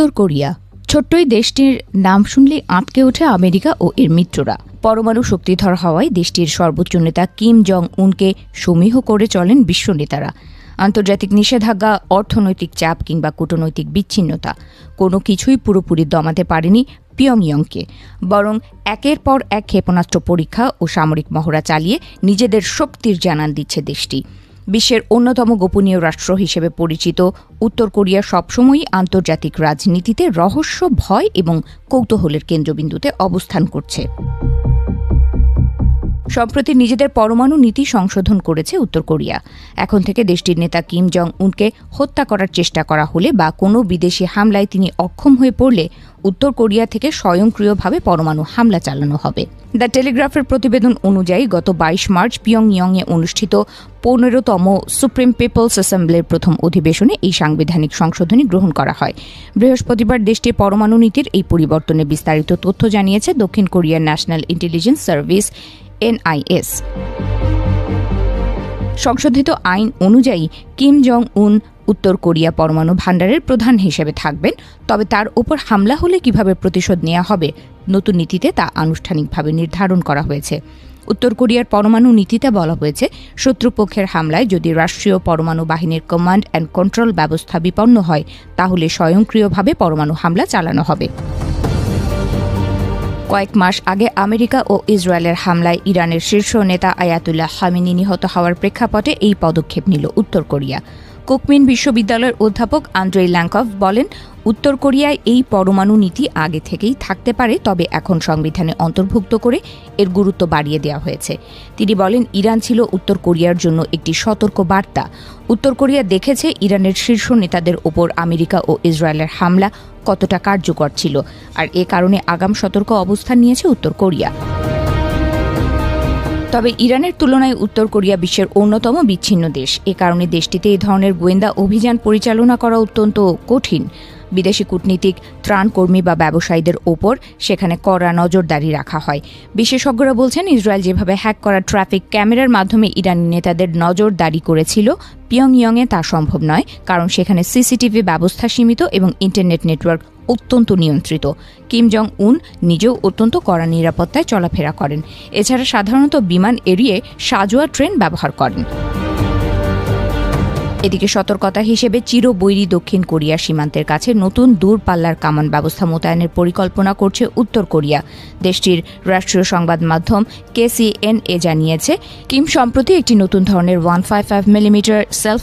উত্তর কোরিয়া ছোট্টই দেশটির নাম শুনলেই আঁতকে ওঠে আমেরিকা ও এর মিত্ররা। পরমাণু শক্তিধর হওয়ায় দেশটির সর্বোচ্চ নেতা কিম জং উনকে সমীহ করে চলেন বিশ্ব নেতারা। আন্তর্জাতিক নিষেধাজ্ঞা, অর্থনৈতিক চাপ কিংবা কূটনৈতিক বিচ্ছিন্নতা কোনো কিছুই পুরোপুরি দমাতে পারেনি পিয়ংইয়ংকে, বরং একের পর এক ক্ষেপণাস্ত্র পরীক্ষা ও সামরিক মহড়া চালিয়ে নিজেদের শক্তির জানান দিচ্ছে দেশটি। বিশ্বের অন্যতম গোপনীয় রাষ্ট্র হিসেবে পরিচিত উত্তর কোরিয়া সবসময়ই আন্তর্জাতিক রাজনীতিতে রহস্য, ভয় এবং কৌতূহলের কেন্দ্রবিন্দুতে অবস্থান করছে। সম্প্রতি নিজেদের পরমাণু নীতি সংশোধন করেছে উত্তর কোরিয়া। এখন থেকে দেশটির নেতা কিম জং উনকে হত্যা করার চেষ্টা করা হলে বা কোনো বিদেশি হামলায় তিনি অক্ষম হয়ে পড়লে উত্তর কোরিয়া থেকে স্বয়ংক্রিয়ভাবে পরমাণু হামলা চালানো হবে। দ্য টেলিগ্রাফের প্রতিবেদন অনুযায়ী গত 22 মার্চ পিয়ংইয়ংয়ে অনুষ্ঠিত 15তম সুপ্রিম পিপলস অ্যাসেম্বলির প্রথম অধিবেশনে এই সাংবিধানিক সংশোধনী গ্রহণ করা হয়। বৃহস্পতিবার দেশটির পরমাণু নীতির এই পরিবর্তনে বিস্তারিত তথ্য জানিয়েছে দক্ষিণ কোরিয়ার ন্যাশনাল ইন্টেলিজেন্স সার্ভিস NIS। সংশোধিত আইন অনুযায়ী কিম জং উন উত্তর কোরিয়া পরমাণু ভাণ্ডারের প্রধান হিসেবে থাকবেন, তবে তার ওপর হামলা হলে কিভাবে প্রতিশোধ নেওয়া হবে নতুন নীতিতে তা আনুষ্ঠানিকভাবে নির্ধারণ করা হয়েছে। উত্তর কোরিয়ার পরমাণু নীতিতে বলা হয়েছে, শত্রুপক্ষের হামলায় যদি রাষ্ট্রীয় পরমাণু বাহিনীর কমান্ড অ্যান্ড কন্ট্রোল ব্যবস্থা বিপন্ন হয় তাহলে স্বয়ংক্রিয়ভাবে পরমাণু হামলা চালানো হবে। কয়েক মাস আগে আমেরিকা ও ইসরায়েলের হামলায় ইরানের শীর্ষ নেতা আয়াতুল্লাহ খামেনি নিহত হওয়ার প্রেক্ষাপটে এই পদক্ষেপ নিল উত্তর কোরিয়া। কুকমিন বিশ্ববিদ্যালয়ের অধ্যাপক আন্দ্রেই ল্যাঙ্কভ বলেন, উত্তর কোরিয়ায় এই পরমাণু নীতি আগে থেকেই থাকতে পারে, তবে এখন সংবিধানে অন্তর্ভুক্ত করে এর গুরুত্ব বাড়িয়ে দেওয়া হয়েছে। তিনি বলেন, ইরান ছিল উত্তর কোরিয়ার জন্য একটি সতর্ক বার্তা। উত্তর কোরিয়া দেখেছে ইরানের শীর্ষ নেতাদের ওপর আমেরিকা ও ইসরায়েলের হামলা কতটা কার্যকর ছিল, আর এ কারণে আগাম সতর্ক অবস্থান নিয়েছে উত্তর কোরিয়া। তবে ইরানের তুলনায় উত্তর কোরিয়া বিশ্বের অন্যতম বিচ্ছিন্ন দেশ। এ কারণে দেশটিতে এই ধরনের গোয়েন্দা অভিযান পরিচালনা করা অত্যন্ত কঠিন। বিদেশি কূটনীতিক, ত্রাণকর্মী বা ব্যবসায়ীদের ওপর সেখানে কড়া নজরদারি রাখা হয়। বিশেষজ্ঞরা বলছেন, ইসরায়েল যেভাবে হ্যাক করা ট্রাফিক ক্যামেরার মাধ্যমে ইরানি নেতাদের নজরদারি করেছিল, পিয়ংইয়ংয়ে তা সম্ভব নয়, কারণ সেখানে সিসিটিভি ব্যবস্থা সীমিত এবং ইন্টারনেট নেটওয়ার্ক অত্যন্ত নিয়ন্ত্রিত। কিম জং উন নিজেও অত্যন্ত কড়া নিরাপত্তায় চলাফেরা করেন। এছাড়া সাধারণত বিমান এড়িয়ে সাজোয়া ট্রেন ব্যবহার করেন। এদিকে সতর্কতা হিসেবে চিরবৈরী দক্ষিণ কোরিয়ার সীমান্তের কাছে নতুন দূরপাল্লার কামান ব্যবস্থা মোতায়েনের পরিকল্পনা করছে উত্তর কোরিয়া। দেশটির রাষ্ট্রীয় সংবাদ মাধ্যম KCNA জানিয়েছে, কিম সম্প্রতি একটি নতুন ধরনের 155mm সেলফ